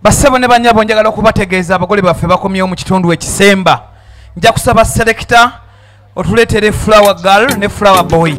Bassebo ne bannyabo njagala okubategeeza abagole baffe bakomyewo mu kitundu ekisemba. Nja kusaba selector otuleetere flower girl ne flower boy.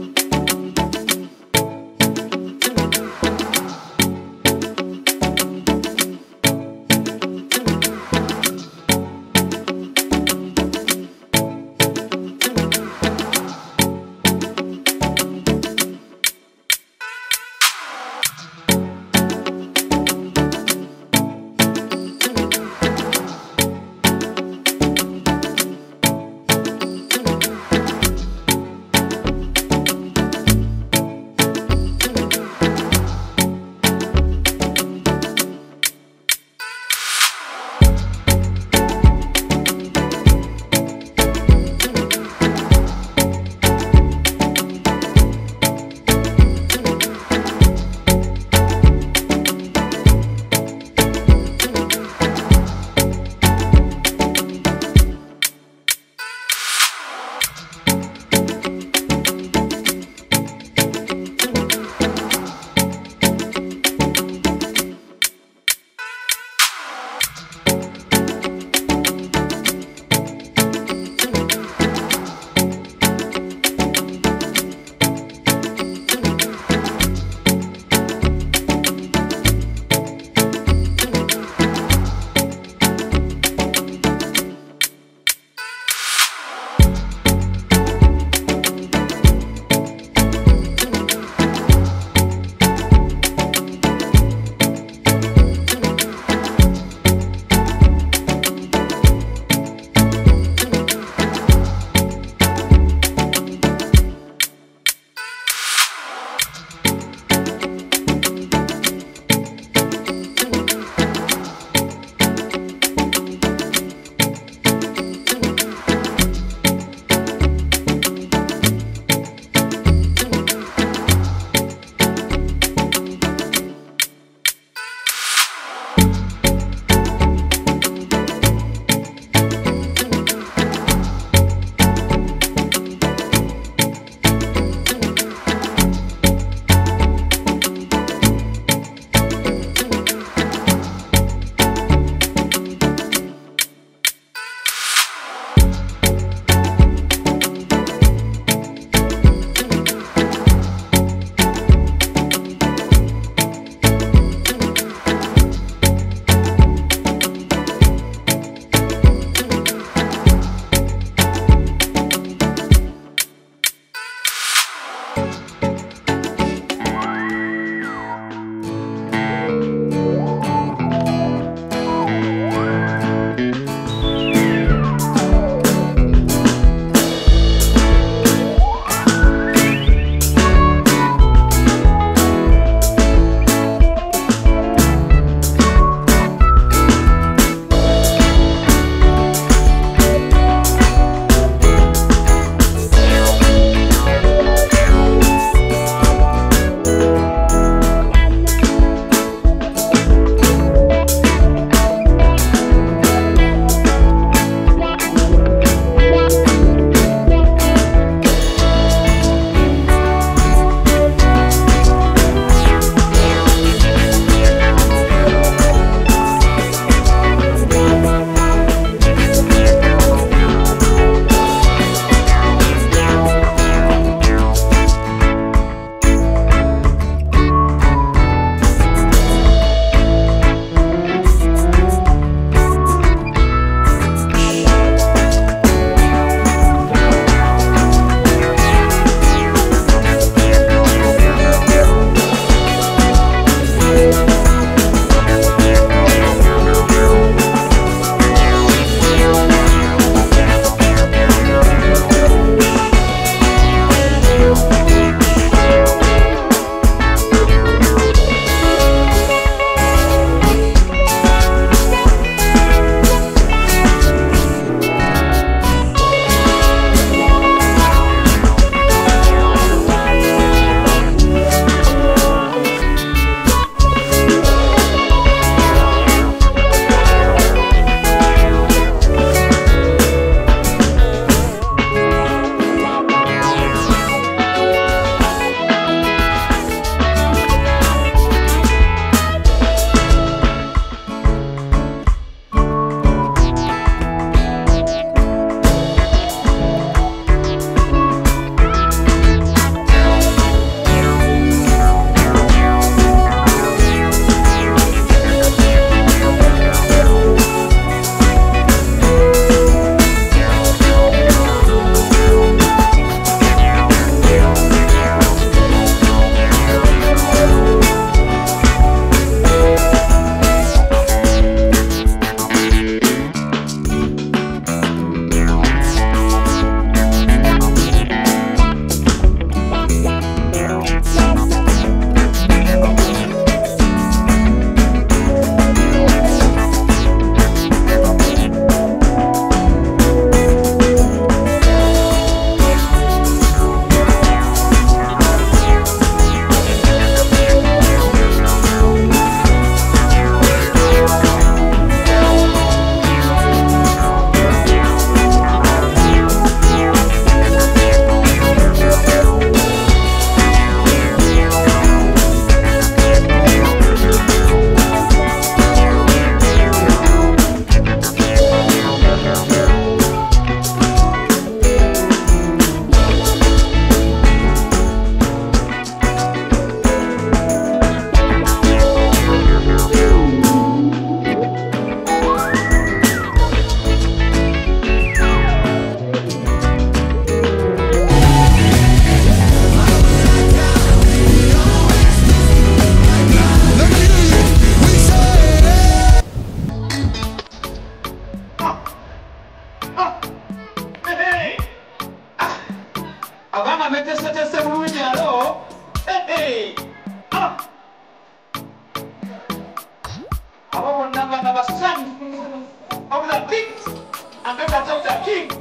the king.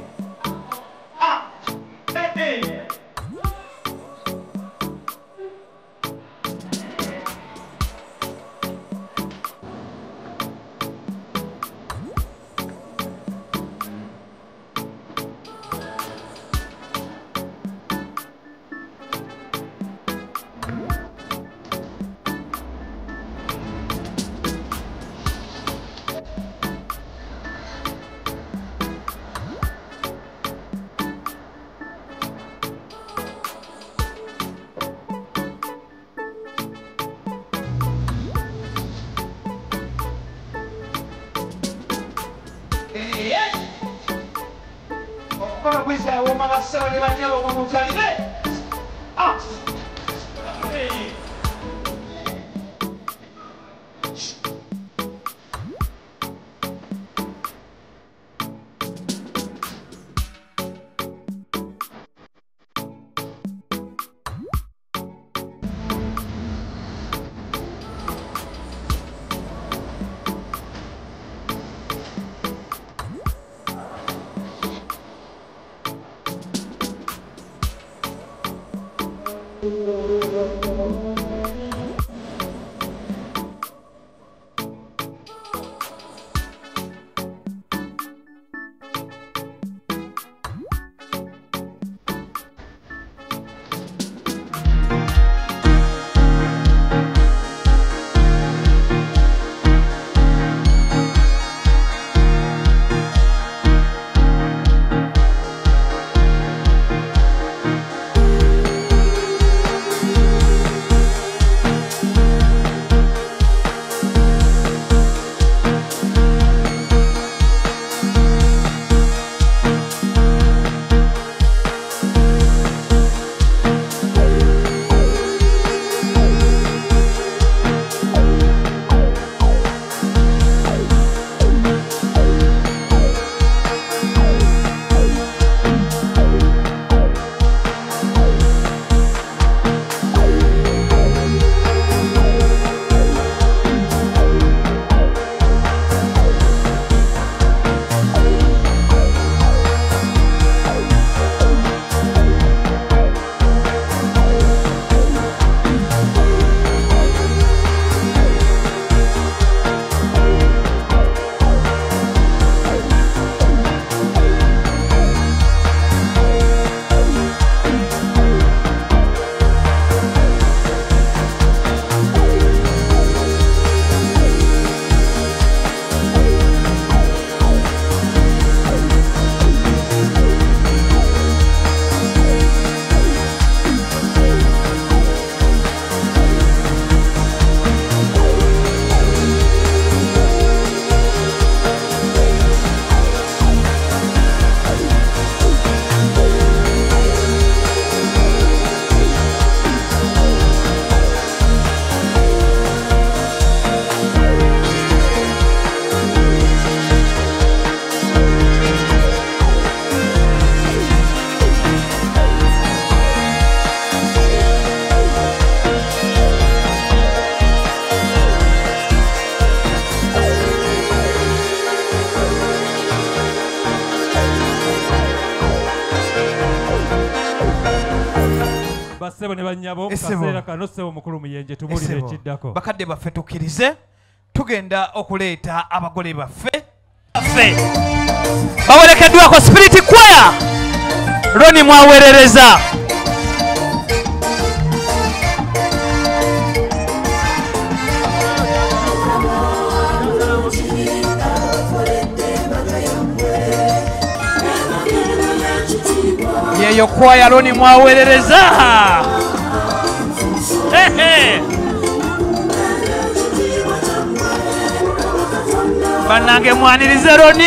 Questa è una massima di Vangelo con un salire. Sebo ne banyabo kaseera kano sebo mukulu muyenje tubulire ekiddako bakadde baffe tukkirize tugenda okuleeta abagole baffe bawerekeddwako Spirit Choir Roni mwawerereza yeyo choir Roni mwawerereza Banange mwanirize Roni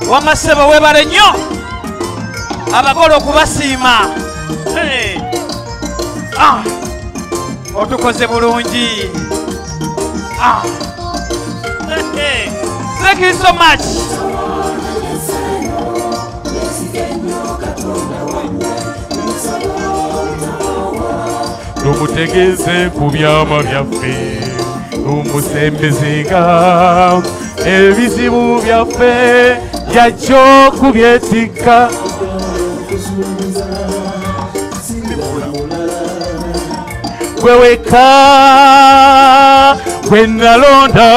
Wamaseba webale nnyo abagole okubasiima. Otukoze bulungi. Thank you so much. Tumutegeze ku byama byaffe, tumusembezega ebizibu byaffe yajja okubyetikka. Gwe wekka gwe nalonda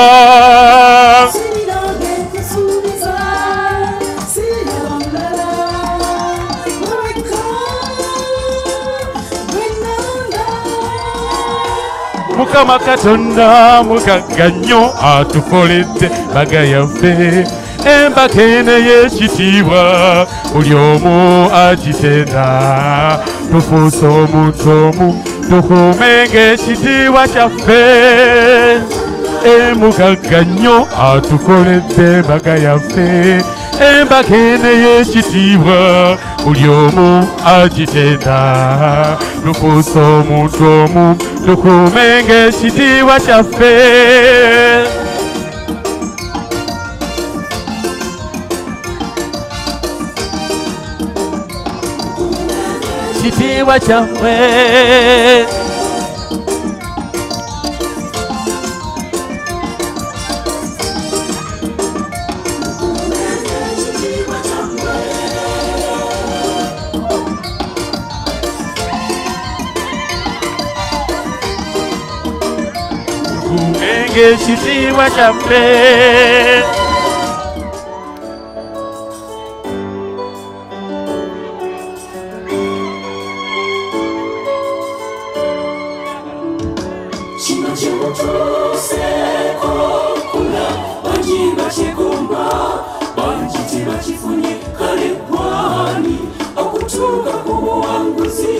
Mukama Katonda mugagga nnyo atukoledde baga yaffe embaga eno ey'ekitiibwa buli omu agitenda tufuuse omuntu omu tukuumenga ekitiibwa kyaffe emugagga nnyo atukoledde baga yaffe embaga eno ey'ekitiibwa buli omu agitenda tufuuse omuntu omu tukuumenga ekitiibwa kyaffe. Ekitiibwa kyaffe ekitiibwa kyaffe kino kimutuuseeko kula bangi bakigomba bangi tebakifunye kale gwani okutuuka ku buwanguzi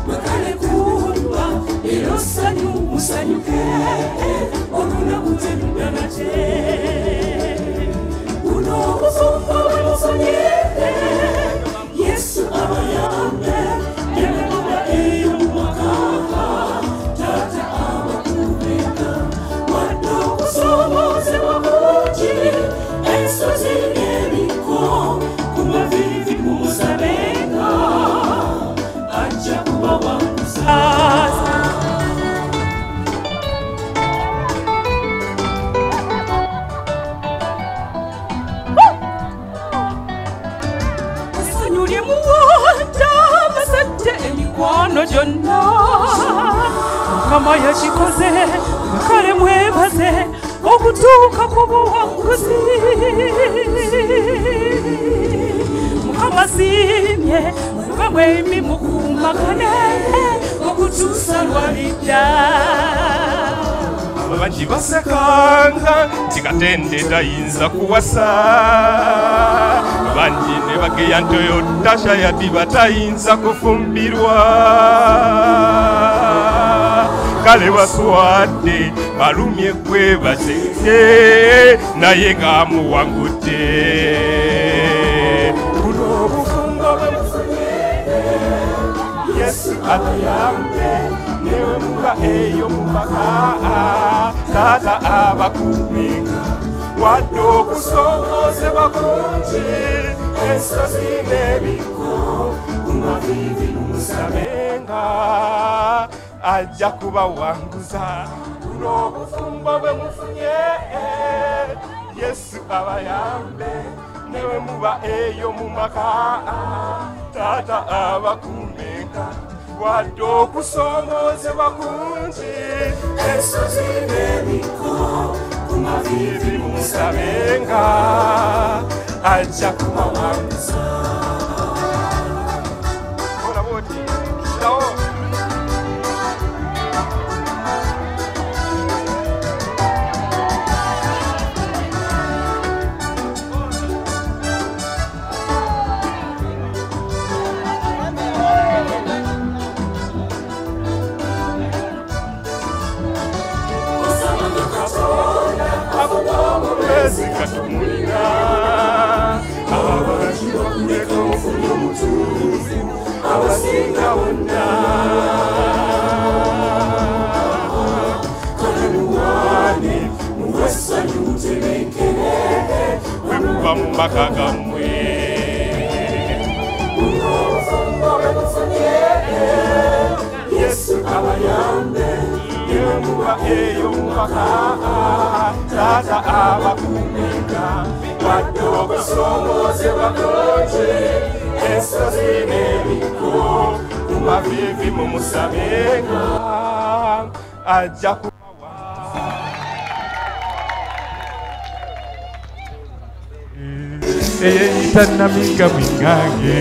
bakale kumba era ssanyu musanyuke olunaku terudda nate buno obufumbo bwe bufunye Yesu abayambe nemuba eyo mu maka tata abakubenga wadde okusomoozebwa bungi ensozi n'ebiko ku maviivi mumusabenga ajja kubawanguza. Emikwano gyonna Mukama yakikoze kale mwebaze okutuuka ku buwanguzi Mukama siimye mube mwemi mukuumagane okutuusa lwalidda. Abangi basekanga nti Katende tayinza kuwasa bangi ne bageya Toyota Shayadi batayinza kufumbirwa kale baswadde balumye gwe baseke naye ng'amuwangudde buno obufumbo bwe bufunye Yesu abayambe newe muba eyo mu maka tata abakubenga wadde okusomoozebwa kungi ensozi n'ebiko ku maviivi mumusabenga ajja kubawanguza buno obufumbo bwe mufunye Yesu abayambe newe muba eyo mu maka tata abakubenga wadde okusomoozebwa kungi ensozi n'ebiko ku maviivi mumusabenga ajja kubawanguza. asinga wonna kanaluwane muwesanyu mutebenkere bwe muba mu maka gammwe Yesu abayambe yewe muba eyo mumaka taata abakumika wadde okusomooze bakoje ensozi n'ebiko mu mavivi mumusabenga ajja kubawa eyeyita naminga mwingange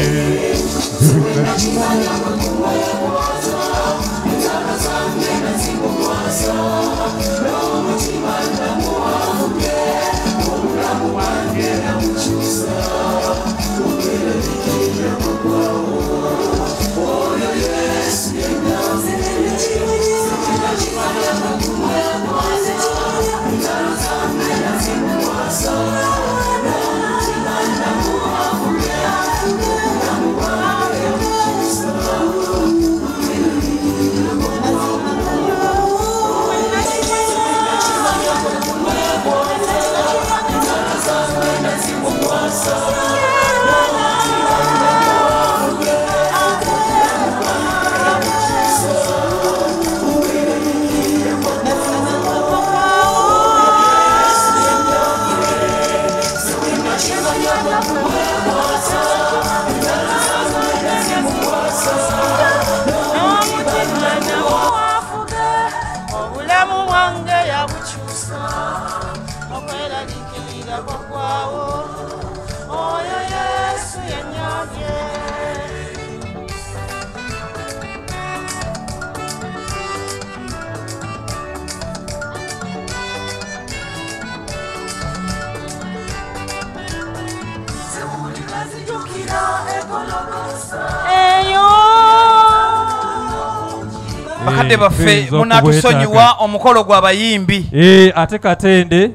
bakadde baffe munatusonyiwa omukolo gw'abayimbi ate Katende